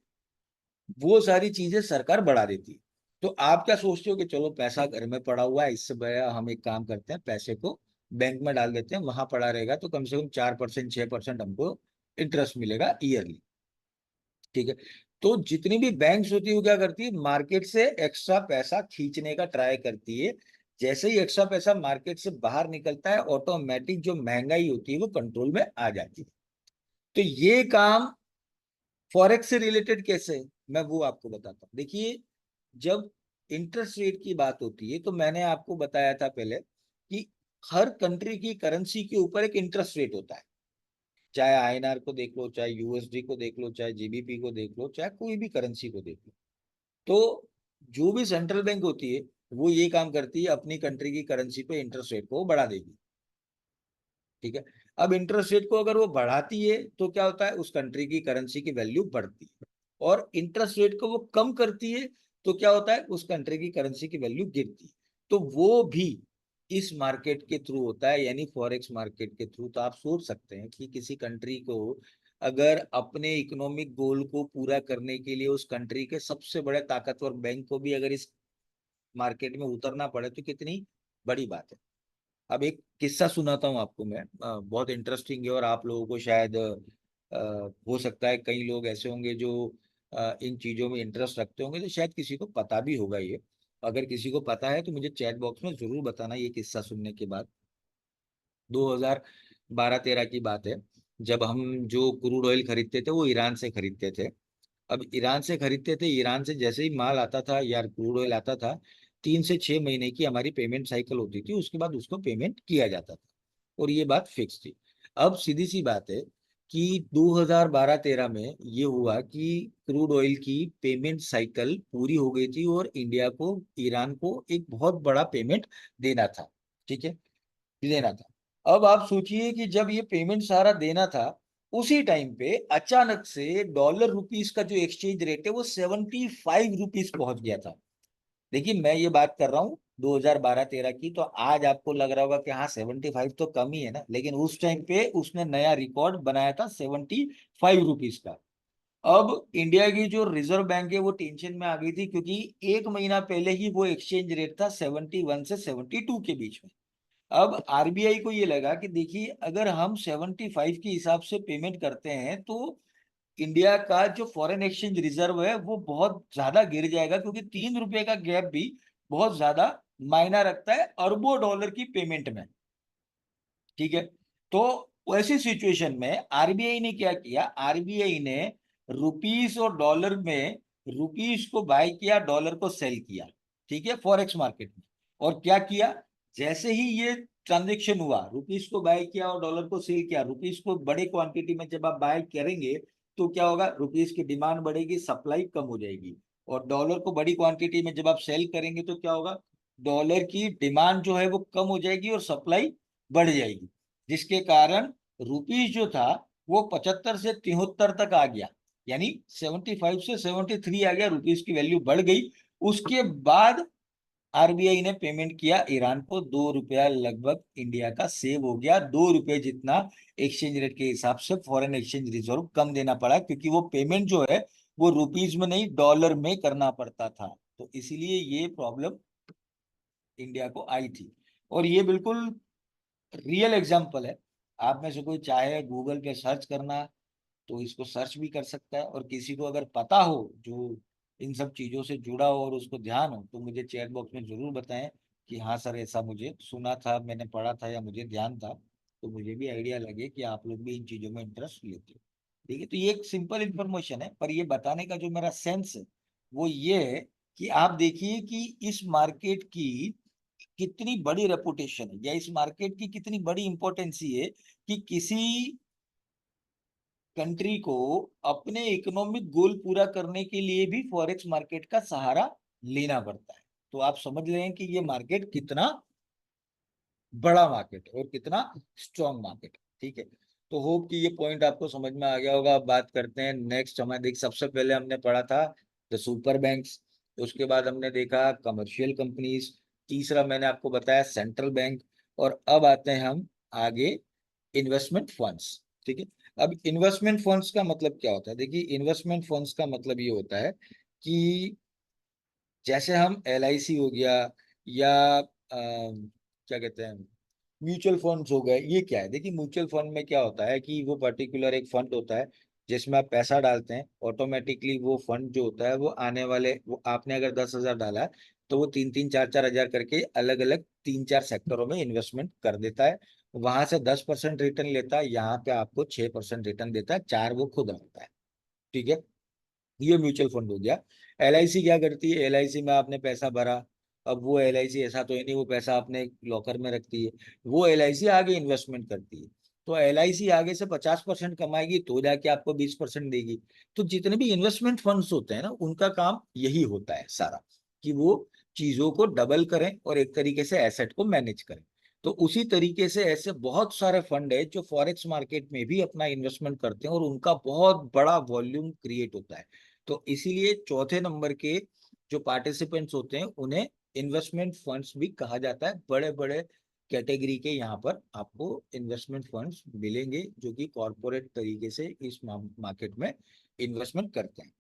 वो सारी चीजें सरकार बढ़ा देती है। तो आप क्या सोचते हो कि चलो पैसा घर में पड़ा हुआ है, इससे बढ़िया हम एक काम करते हैं, पैसे को बैंक में डाल देते हैं, वहां पड़ा रहेगा, तो कम से कम 4%, 6% हमको इंटरेस्ट मिलेगा ईयरली। ठीक है। तो जितनी भी बैंक्स होती है वो क्या करती है, मार्केट से एक्स्ट्रा पैसा खींचने का ट्राई करती है। जैसे ही एक्स्ट्रा पैसा मार्केट से बाहर निकलता है, ऑटोमेटिक जो महंगाई होती है वो कंट्रोल में आ जाती है। तो ये काम फॉरेक्स से रिलेटेड कैसे है, मैं वो आपको बताता हूँ। देखिए, जब इंटरेस्ट रेट की बात होती है, तो मैंने आपको बताया था पहले कि हर कंट्री की करेंसी के ऊपर एक इंटरेस्ट रेट होता है। चाहे आईएनआर को देख लो, चाहे यूएसडी को देख लो, चाहे जीबीपी को देख लो, चाहे कोई भी करेंसी को देख लो। तो जो भी सेंट्रल बैंक होती है, वो ये काम करती है, अपनी कंट्री की करेंसी पे इंटरेस्ट रेट को बढ़ा देगी। ठीक है। अब इंटरेस्ट रेट को अगर वो बढ़ाती है, तो क्या होता है, उस कंट्री की करेंसी की वैल्यू बढ़ती है। और इंटरेस्ट रेट को वो कम करती है, तो क्या होता है, उस कंट्री की करेंसी की वैल्यू गिरती है। तो वो भी इस मार्केट के थ्रू होता है, यानी फॉरेक्स मार्केट के थ्रू। तो आप सोच सकते हैं कि किसी कंट्री को अगर अपने इकोनॉमिक गोल को पूरा करने के लिए उस कंट्री के सबसे बड़े ताकतवर बैंक को भी अगर इस मार्केट में उतरना पड़े, तो कितनी बड़ी बात है। अब एक किस्सा सुनाता हूँ आपको मैं, बहुत इंटरेस्टिंग है, और आप लोगों को शायद हो सकता है कई लोग ऐसे होंगे जो इन चीजों में इंटरेस्ट रखते होंगे, तो शायद किसी को पता भी होगा ये। अगर किसी को पता है तो मुझे चैट बॉक्स में जरूर बताना ये किस्सा सुनने के बाद। 2012-13 की बात है, जब हम जो क्रूड ऑयल खरीदते थे वो ईरान से खरीदते थे। अब ईरान से खरीदते थे, ईरान से जैसे ही माल आता था, यार क्रूड ऑयल आता था, 3 से 6 महीने की हमारी पेमेंट साइकिल होती थी, उसके बाद उसको पेमेंट किया जाता था, और ये बात फिक्स थी। अब सीधी सी बात है कि 2012-13 में ये हुआ कि क्रूड ऑयल की पेमेंट साइकिल पूरी हो गई थी, और इंडिया को, ईरान को एक बहुत बड़ा पेमेंट देना था। ठीक है, देना था। अब आप सोचिए कि जब ये पेमेंट सारा देना था, उसी टाइम पे अचानक से डॉलर रुपीस का जो एक्सचेंज रेट है वो 75 रुपीस पहुंच गया था। देखिए, मैं ये बात कर रहा हूँ 2012-13 की, तो आज आपको लग रहा होगा कि हाँ 75 तो कम ही है ना, लेकिन उस टाइम पे उसने नया रिकॉर्ड बनाया था 75 रुपीस का। अब इंडिया की जो रिजर्व बैंक है वो टेंशन में आ गई थी, क्योंकि एक महीना पहले ही वो एक्सचेंज रेट था 71 से 72 के बीच में। अब आरबीआई को ये लगा कि देखिए, अगर हम 75 के हिसाब से पेमेंट करते हैं तो इंडिया का जो फॉरेन एक्सचेंज रिजर्व है वो बहुत ज्यादा गिर जाएगा, क्योंकि 3 रुपए का गैप भी बहुत ज्यादा मायना रखता है अरबों डॉलर की पेमेंट में। ठीक है। तो वैसी सिचुएशन में आरबीआई ने क्या किया, आरबीआई ने रुपीस और डॉलर में रुपीस को बाय किया, डॉलर को सेल किया। ठीक है, फॉरेक्स मार्केट में। और क्या किया, जैसे ही ये ट्रांजेक्शन हुआ, रुपीस को बाय किया और डॉलर को सेल किया, रुपीस को बड़े क्वांटिटी में जब आप बाय करेंगे तो क्या होगा, रुपीस की डिमांड बढ़ेगी, सप्लाई कम हो जाएगी। और डॉलर को बड़ी क्वांटिटी में जब आप सेल करेंगे तो क्या होगा, डॉलर की डिमांड जो है वो कम हो जाएगी और सप्लाई बढ़ जाएगी, जिसके कारण रुपीस जो था वो 75 से 73 तक आ गया। यानी 75 से 73 आ गया, रुपीस की वैल्यू बढ़ गई। उसके बाद आरबीआई ने पेमेंट किया ईरान को, 2 रुपया लगभग इंडिया का सेव हो गया, 2 रुपए जितना एक्सचेंज रेट के हिसाब से फॉरेन एक्सचेंज रिजर्व कम देना पड़ा, क्योंकि वो पेमेंट जो है वो रुपीस में नहीं डॉलर में करना पड़ता था। तो इसीलिए ये प्रॉब्लम इंडिया को आई थी। और ये बिल्कुल रियल एग्जाम्पल है। आप में से कोई चाहे गूगल पे सर्च करना तो इसको सर्च भी कर सकता है, और किसी को अगर पता हो जो इन सब चीजों से जुड़ा हो और उसको ध्यान हो तो मुझे चैट बॉक्स में जरूर बताएं कि हाँ सर, ऐसा मुझे सुना था, मैंने पढ़ा था या मुझे ध्यान था, तो मुझे भी आइडिया लगे कि आप लोग भी इन चीजों में इंटरेस्ट लेते हो। ठीक है, तो ये एक सिंपल इंफॉर्मेशन है, पर ये बताने का जो मेरा सेंस है वो ये है कि आप देखिए कि इस मार्केट की कितनी बड़ी रेपुटेशन है, या इस मार्केट की कितनी बड़ी इंपॉर्टेंस है कि किसी कंट्री को अपने इकोनॉमिक गोल पूरा करने के लिए भी फॉरेक्स मार्केट का सहारा लेना पड़ता है। तो आप समझ रहे हैं कि ये मार्केट कितना बड़ा मार्केट है और कितना स्ट्रॉन्ग मार्केट है। ठीक है, तो होप कि ये पॉइंट आपको समझ में आ गया होगा। अब बात करते हैं नेक्स्ट। हमें देख, सबसे पहले हमने पढ़ा था द सुपर बैंक्स, उसके बाद हमने देखा कमर्शियल कंपनीज, तीसरा मैंने आपको बताया सेंट्रल बैंक, और अब आते हैं हम आगे इन्वेस्टमेंट फंड्स। ठीक है, अब इन्वेस्टमेंट फंड्स का मतलब क्या होता है, देखिए इन्वेस्टमेंट फंड्स का मतलब ये होता है कि जैसे हम एलआईसी हो गया, या क्या कहते हैं, म्यूचुअल फंड्स हो गए, ये क्या है, देखिए म्यूचुअल फंड में क्या होता है कि वो पर्टिकुलर एक फंड होता है जिसमें आप पैसा डालते हैं, ऑटोमेटिकली वो फंड जो होता है वो आने वाले, वो आपने अगर 10,000 डाला है तो वो 3-3 4-4 हजार करके अलग अलग 3-4 सेक्टरों में इन्वेस्टमेंट कर देता है। वहां से 10% रिटर्न लेता है, यहाँ पे आपको 6% रिटर्न देता है, 4 वो खुद रखता है। ठीक है, ये म्यूचुअल फंड हो गया। एलआईसी क्या करती है, एलआईसी में आपने पैसा भरा, अब वो एलआईसी ऐसा तो है नहीं वो पैसा अपने लॉकर में रखती है, वो एलआईसी आगे इन्वेस्टमेंट करती है। तो एलआईसी आगे से 50% कमाएगी तो जाके आपको 20% देगी। तो जितने भी इन्वेस्टमेंट फंड्स होते हैं ना, उनका काम यही होता है सारा, कि वो चीजों को डबल करें और एक तरीके से एसेट को मैनेज करें। तो उसी तरीके से ऐसे बहुत सारे फंड है जो फॉरेक्स मार्केट में भी अपना इन्वेस्टमेंट करते हैं और उनका बहुत बड़ा वॉल्यूम क्रिएट होता है। तो इसीलिए चौथे नंबर के जो पार्टिसिपेंट्स होते हैं उन्हें इन्वेस्टमेंट फंड्स भी कहा जाता है। बड़े बड़े कैटेगरी के यहाँ पर आपको इन्वेस्टमेंट फंड्स मिलेंगे जो कि कॉरपोरेट तरीके से इस मार्केट में इन्वेस्टमेंट करते हैं।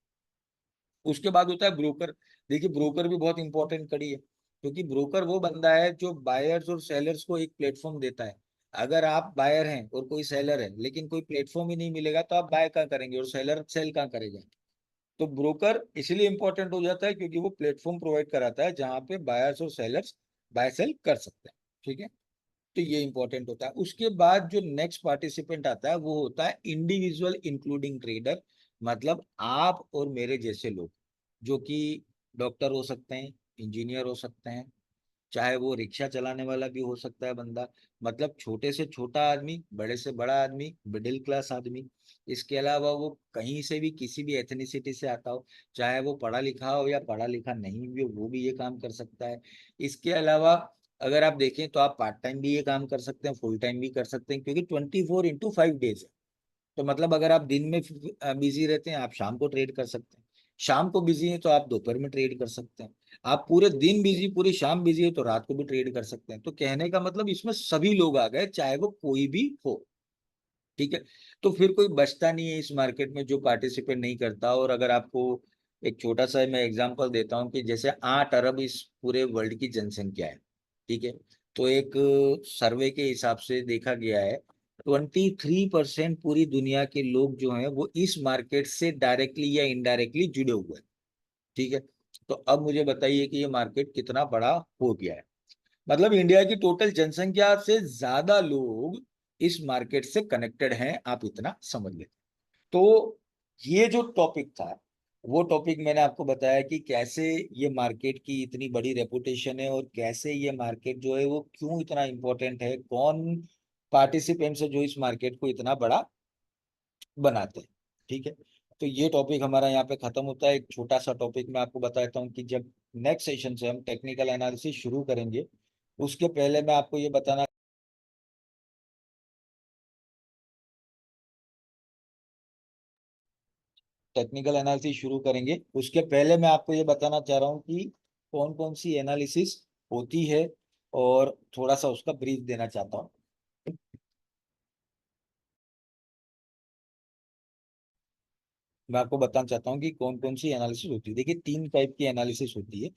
उसके बाद होता है ब्रोकर। देखिए ब्रोकर भी बहुत इंपॉर्टेंट कड़ी है, क्योंकि ब्रोकर वो बंदा है जो बायर्स और सेलर्स को एक प्लेटफॉर्म देता है। अगर आप बायर हैं और कोई सेलर है लेकिन कोई प्लेटफॉर्म ही नहीं मिलेगा तो आप बाय कहाँ करेंगे और सेलर सेल कहाँ करेगा। तो ब्रोकर इसलिए इंपॉर्टेंट हो जाता है क्योंकि वो प्लेटफॉर्म प्रोवाइड कराता है जहां पे बायर्स और सेलर्स बाय सेल कर सकते हैं। ठीक है, तो ये इंपॉर्टेंट होता है। उसके बाद जो नेक्स्ट पार्टिसिपेंट आता है वो होता है इंडिविजुअल इंक्लूडिंग ट्रेडर। मतलब आप और मेरे जैसे लोग, जो कि डॉक्टर हो सकते हैं, इंजीनियर हो सकते हैं, चाहे वो रिक्शा चलाने वाला भी हो सकता है बंदा, मतलब छोटे से छोटा आदमी, बड़े से बड़ा आदमी, मिडिल क्लास आदमी। इसके अलावा वो कहीं से भी किसी भी एथनिसिटी से आता हो, चाहे वो पढ़ा लिखा हो या पढ़ा लिखा नहीं भी हो, वो भी ये काम कर सकता है। इसके अलावा अगर आप देखें तो आप पार्ट टाइम भी ये काम कर सकते हैं, फुल टाइम भी कर सकते हैं, क्योंकि 24x5 डेज है। तो मतलब अगर आप दिन में बिजी रहते हैं आप शाम को ट्रेड कर सकते हैं, शाम को बिजी हैं तो आप दोपहर में ट्रेड कर सकते हैं, आप पूरे दिन बिजी पूरी शाम बिजी है तो रात को भी ट्रेड कर सकते हैं। तो कहने का मतलब इसमें सभी लोग आ गए, चाहे वो कोई भी हो। ठीक है। तो फिर कोई बचता नहीं है इस मार्केट में जो पार्टिसिपेट नहीं करता। और अगर आपको एक छोटा सा मैं एग्जांपल देता हूँ कि जैसे 8 अरब इस पूरे वर्ल्ड की जनसंख्या है, ठीक है। तो एक सर्वे के हिसाब से देखा गया है 23% पूरी दुनिया के लोग जो हैं वो इस मार्केट से डायरेक्टली या इनडायरेक्टली जुड़े हुए हैं, ठीक है। तो अब मुझे बताइए कि ये मार्केट कितना बड़ा हो गया है। मतलब इंडिया की टोटल जनसंख्या से ज्यादा लोग इस मार्केट से कनेक्टेड हैं, आप इतना समझ लें। तो ये जो टॉपिक था वो टॉपिक मैंने आपको बताया कि कैसे ये मार्केट की इतनी बड़ी रेपुटेशन है और कैसे ये मार्केट जो है वो क्यों इतना इंपॉर्टेंट है, कौन पार्टिसिपेंट्स है जो इस मार्केट को इतना बड़ा बनाते हैं, ठीक है। तो ये टॉपिक हमारा यहाँ पे खत्म होता है। एक छोटा सा टॉपिक मैं आपको बताता हूँ कि जब नेक्स्ट सेशन से हम टेक्निकल एनालिसिस शुरू करेंगे उसके पहले मैं आपको ये बताना, टेक्निकल एनालिसिस शुरू करेंगे उसके पहले मैं आपको ये बताना चाह रहा हूँ कि कौन कौन सी एनालिसिस होती है और थोड़ा सा उसका ब्रीफ देना चाहता हूँ। मैं आपको बताना चाहता हूँ कि कौन कौन सी एनालिसिस होती है। देखिए 3 टाइप की एनालिसिस होती है।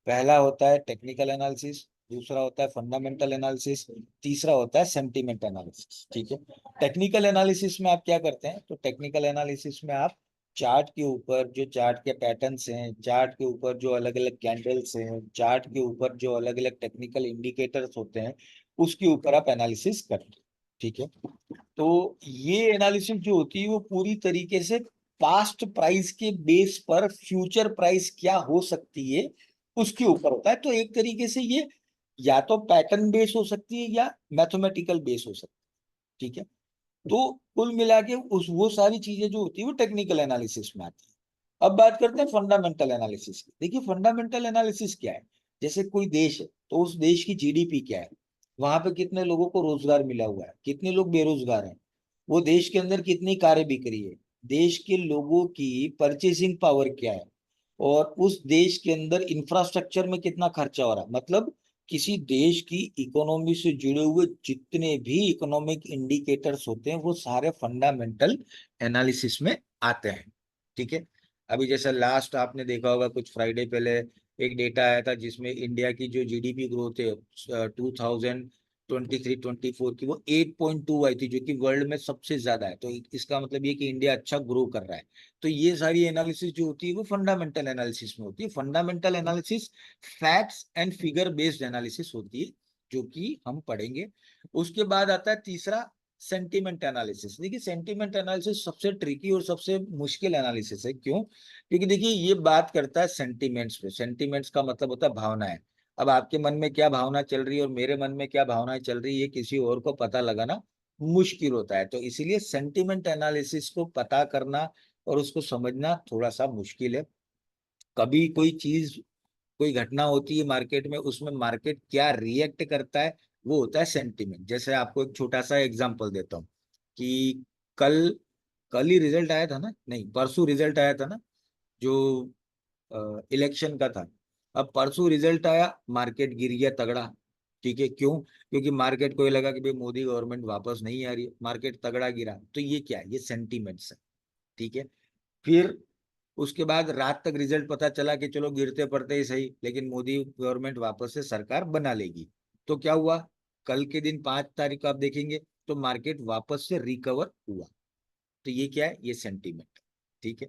पहला होता है टेक्निकल एनालिसिस, दूसरा होता है फंडामेंटल एनालिसिस, तीसरा होता है सेंटीमेंट एनालिसिस, ठीक है। टेक्निकल एनालिसिस में आप क्या करते हैं, तो टेक्निकल एनालिसिस में आप चार्ट के ऊपर जो चार्ट के पैटर्न्स हैं, चार्ट के ऊपर जो अलग अलग कैंडल्स हैं, चार्ट के ऊपर जो अलग अलग टेक्निकल इंडिकेटर्स होते हैं उसके ऊपर आप एनालिसिस करते हैं, ठीक है। तो ये एनालिसिस जो होती है वो पूरी तरीके से पास्ट प्राइस के बेस पर फ्यूचर प्राइस क्या हो सकती है उसके ऊपर होता है। तो एक तरीके से ये या तो पैटर्न बेस हो सकती है या मैथमेटिकल बेस हो सकती है, ठीक है। तो कुल मिला के उस वो सारी चीजें जो होती है वो टेक्निकल एनालिसिस में आती है। अब बात करते हैं फंडामेंटल एनालिसिस की। देखिए फंडामेंटल एनालिसिस क्या है, जैसे कोई देश है तो उस देश की जीडीपी क्या है, वहां पे कितने लोगों को रोजगार मिला हुआ है, कितने लोग बेरोजगार हैं, वो देश के अंदर कितनी कारें बिक रही है, देश के लोगों की परचेसिंग पावर क्या है, और उस देश के अंदर इंफ्रास्ट्रक्चर में कितना खर्चा हो रहा है। मतलब किसी देश की इकोनॉमी से जुड़े हुए जितने भी इकोनॉमिक इंडिकेटर्स होते हैं वो सारे फंडामेंटल एनालिसिस में आते हैं, ठीक है। अभी जैसे लास्ट आपने देखा होगा कुछ फ्राइडे पहले एक डेटा आया था जिसमें इंडिया की जो जीडीपी ग्रोथ है 2023-24 की वो 8.2 आई थी, जो कि वर्ल्ड में सबसे ज्यादा है। तो इसका मतलब ये कि इंडिया अच्छा ग्रो कर रहा है। तो ये सारी एनालिसिस जो होती है वो फंडामेंटल एनालिसिस में होती है। Fundamental analysis facts and figure based analysis होती है जो कि हम पढ़ेंगे। उसके बाद आता है तीसरा सेंटीमेंट एनालिसिस। देखिए सेंटीमेंट एनालिसिस सबसे ट्रिकी और सबसे मुश्किल एनालिसिस है। क्यों? क्योंकि देखिए ये बात करता है सेंटीमेंट्स पे। सेंटीमेंट्स का मतलब होता है भावनाएं। अब आपके मन में क्या भावना चल रही है और मेरे मन में क्या भावनाएं चल रही है ये किसी और को पता लगाना मुश्किल होता है। तो इसीलिए सेंटीमेंट एनालिसिस को पता करना और उसको समझना थोड़ा सा मुश्किल है। कभी कोई चीज, कोई घटना होती है मार्केट में, उसमें मार्केट क्या रिएक्ट करता है वो होता है सेंटीमेंट। जैसे आपको एक छोटा सा एग्जांपल देता हूँ कि कल कल ही रिजल्ट आया था ना, नहीं परसों रिजल्ट आया था ना, जो इलेक्शन का था। अब परसों रिजल्ट आया, मार्केट गिर गया तगड़ा, ठीक है। क्यों? क्योंकि मार्केट को ये लगा कि भाई मोदी गवर्नमेंट वापस नहीं आ रही है, मार्केट तगड़ा गिरा। तो ये क्या है, ये सेंटीमेंट्स है, ठीक है। फिर उसके बाद रात तक रिजल्ट पता चला कि चलो गिरते पड़ते ही सही लेकिन मोदी गवर्नमेंट वापस से सरकार बना लेगी। तो क्या हुआ, कल के दिन 5 तारीख को आप देखेंगे तो मार्केट वापस से रिकवर हुआ। तो ये क्या है, ये सेंटीमेंट, ठीक है।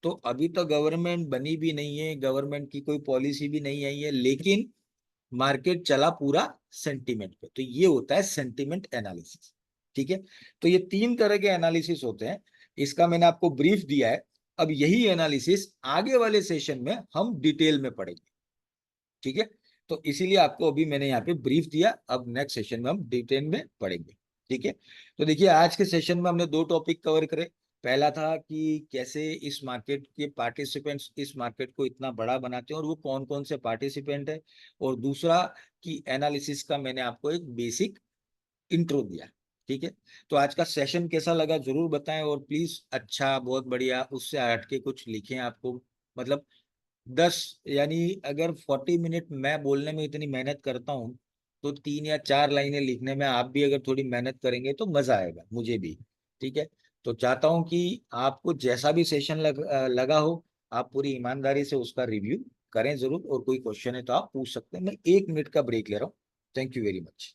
तो अभी तो गवर्नमेंट बनी भी नहीं है, गवर्नमेंट की कोई पॉलिसी भी नहीं आई है, लेकिन मार्केट चला पूरा सेंटीमेंट पे। तो ये होता है सेंटीमेंट एनालिसिस, ठीक है। तो ये 3 तरह के एनालिसिस होते हैं, इसका मैंने आपको ब्रीफ दिया है। अब यही एनालिसिस आगे वाले सेशन में हम डिटेल में पढ़ेंगे, ठीक है। तो इसीलिए आपको अभी मैंने यहाँ पे ब्रीफ दिया, अब नेक्स्ट सेशन में हम डिटेल में पढ़ेंगे, ठीक है। तो देखिए आज के सेशन में हमने 2 टॉपिक कवर करे। पहला था कि कैसे इस मार्केट के पार्टिसिपेंट्स इस मार्केट को इतना बड़ा बनाते हैं और वो कौन कौन से पार्टिसिपेंट है, और दूसरा कि एनालिसिस का मैंने आपको एक बेसिक इंट्रो दिया, ठीक है। तो आज का सेशन कैसा लगा जरूर बताएं, और प्लीज अच्छा बहुत बढ़िया उससे हटके कुछ लिखें आपको। मतलब 10 यानी अगर 40 मिनट मैं बोलने में इतनी मेहनत करता हूँ तो 3 या 4 लाइनें लिखने में आप भी अगर थोड़ी मेहनत करेंगे तो मजा आएगा मुझे भी। ठीक है। तो चाहता हूं कि आपको जैसा भी सेशन लगा हो, आप पूरी ईमानदारी से उसका रिव्यू करें जरूर, और कोई क्वेश्चन है तो आप पूछ सकते हैं। मैं 1 मिनट का ब्रेक ले रहा हूँ। Thank you very much.